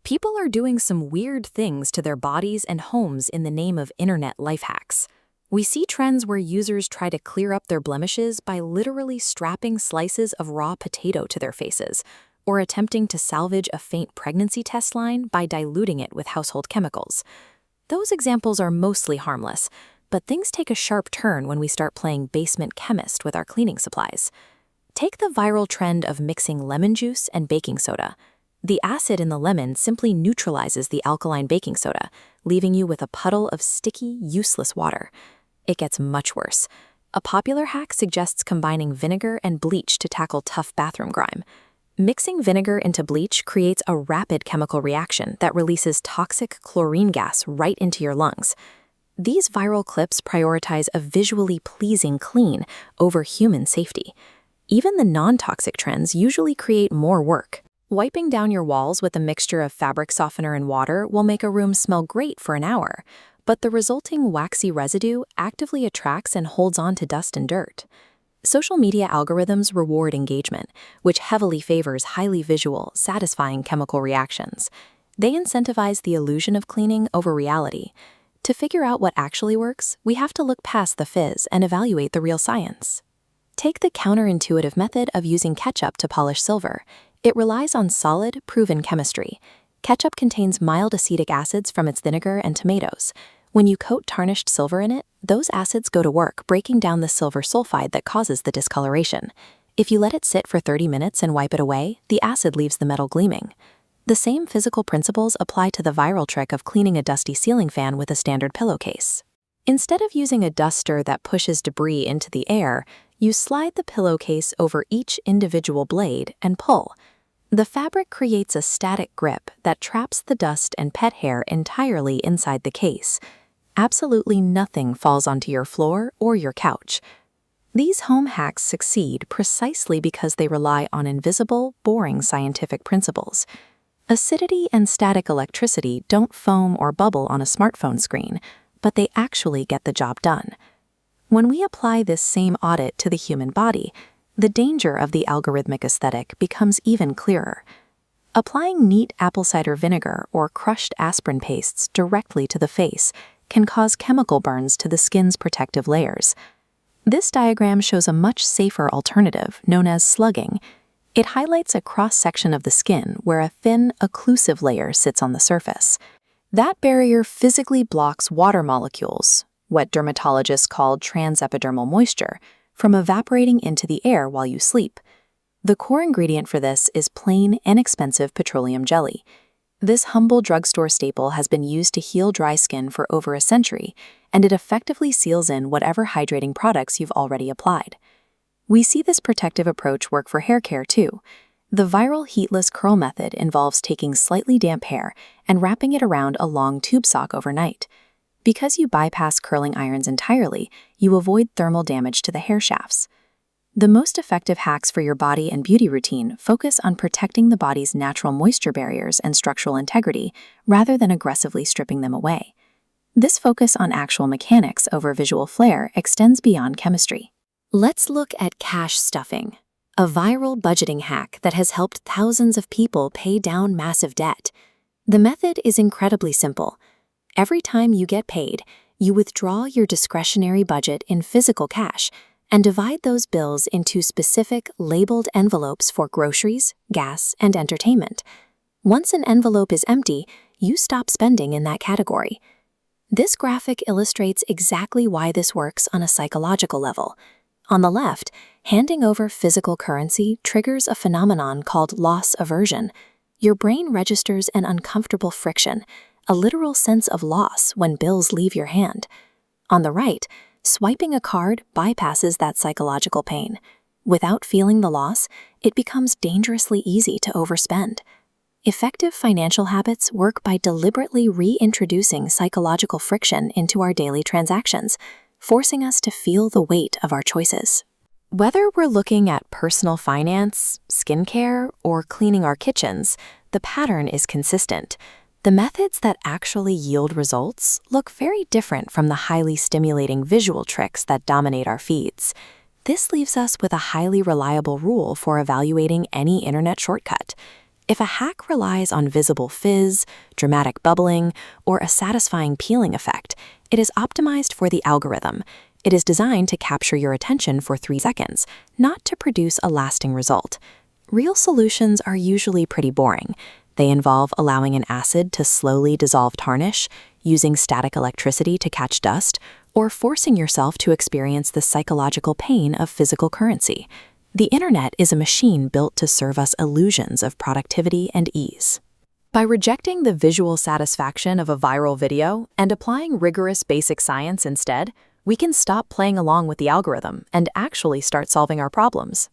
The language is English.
People are doing some weird things to their bodies and homes in the name of internet life hacks. We see trends where users try to clear up their blemishes by literally strapping slices of raw potato to their faces, or attempting to salvage a faint pregnancy test line by diluting it with household chemicals. Those examples are mostly harmless, but things take a sharp turn when we start playing basement chemist with our cleaning supplies. Take the viral trend of mixing lemon juice and baking soda. The acid in the lemon simply neutralizes the alkaline baking soda, leaving you with a puddle of sticky, useless water. It gets much worse. A popular hack suggests combining vinegar and bleach to tackle tough bathroom grime. Mixing vinegar into bleach creates a rapid chemical reaction that releases toxic chlorine gas right into your lungs. These viral clips prioritize a visually pleasing clean over human safety. Even the non-toxic trends usually create more work. Wiping down your walls with a mixture of fabric softener and water will make a room smell great for an hour, but the resulting waxy residue actively attracts and holds on to dust and dirt. Social media algorithms reward engagement, which heavily favors highly visual, satisfying chemical reactions. They incentivize the illusion of cleaning over reality. To figure out what actually works, we have to look past the fizz and evaluate the real science. Take the counterintuitive method of using ketchup to polish silver. It relies on solid, proven chemistry. Ketchup contains mild acetic acids from its vinegar and tomatoes. When you coat tarnished silver in it, those acids go to work breaking down the silver sulfide that causes the discoloration. If you let it sit for 30 minutes and wipe it away, the acid leaves the metal gleaming. The same physical principles apply to the viral trick of cleaning a dusty ceiling fan with a standard pillowcase. Instead of using a duster that pushes debris into the air, you slide the pillowcase over each individual blade and pull. The fabric creates a static grip that traps the dust and pet hair entirely inside the case. Absolutely nothing falls onto your floor or your couch. These home hacks succeed precisely because they rely on invisible, boring scientific principles. Acidity and static electricity don't foam or bubble on a smartphone screen, but they actually get the job done. When we apply this same audit to the human body, the danger of the algorithmic aesthetic becomes even clearer. Applying neat apple cider vinegar or crushed aspirin pastes directly to the face can cause chemical burns to the skin's protective layers. This diagram shows a much safer alternative known as slugging. It highlights a cross-section of the skin where a thin, occlusive layer sits on the surface. That barrier physically blocks water molecules, what dermatologists call transepidermal moisture, from evaporating into the air while you sleep. The core ingredient for this is plain, inexpensive petroleum jelly. This humble drugstore staple has been used to heal dry skin for over a century, and it effectively seals in whatever hydrating products you've already applied. We see this protective approach work for hair care too. The viral heatless curl method involves taking slightly damp hair and wrapping it around a long tube sock overnight. Because you bypass curling irons entirely, you avoid thermal damage to the hair shafts. The most effective hacks for your body and beauty routine focus on protecting the body's natural moisture barriers and structural integrity rather than aggressively stripping them away. This focus on actual mechanics over visual flair extends beyond chemistry. Let's look at cash stuffing, a viral budgeting hack that has helped thousands of people pay down massive debt. The method is incredibly simple. Every time you get paid, you withdraw your discretionary budget in physical cash and divide those bills into specific labeled envelopes for groceries, gas, and entertainment. Once an envelope is empty, you stop spending in that category. This graphic illustrates exactly why this works on a psychological level. On the left, handing over physical currency triggers a phenomenon called loss aversion. Your brain registers an uncomfortable friction, a literal sense of loss when bills leave your hand. On the right, swiping a card bypasses that psychological pain. Without feeling the loss, it becomes dangerously easy to overspend. Effective financial habits work by deliberately reintroducing psychological friction into our daily transactions, forcing us to feel the weight of our choices. Whether we're looking at personal finance, skincare, or cleaning our kitchens, the pattern is consistent. The methods that actually yield results look very different from the highly stimulating visual tricks that dominate our feeds. This leaves us with a highly reliable rule for evaluating any internet shortcut. If a hack relies on visible fizz, dramatic bubbling, or a satisfying peeling effect, it is optimized for the algorithm. It is designed to capture your attention for 3 seconds, not to produce a lasting result. Real solutions are usually pretty boring. They involve allowing an acid to slowly dissolve tarnish, using static electricity to catch dust, or forcing yourself to experience the psychological pain of physical currency. The internet is a machine built to serve us illusions of productivity and ease. By rejecting the visual satisfaction of a viral video and applying rigorous basic science instead, we can stop playing along with the algorithm and actually start solving our problems.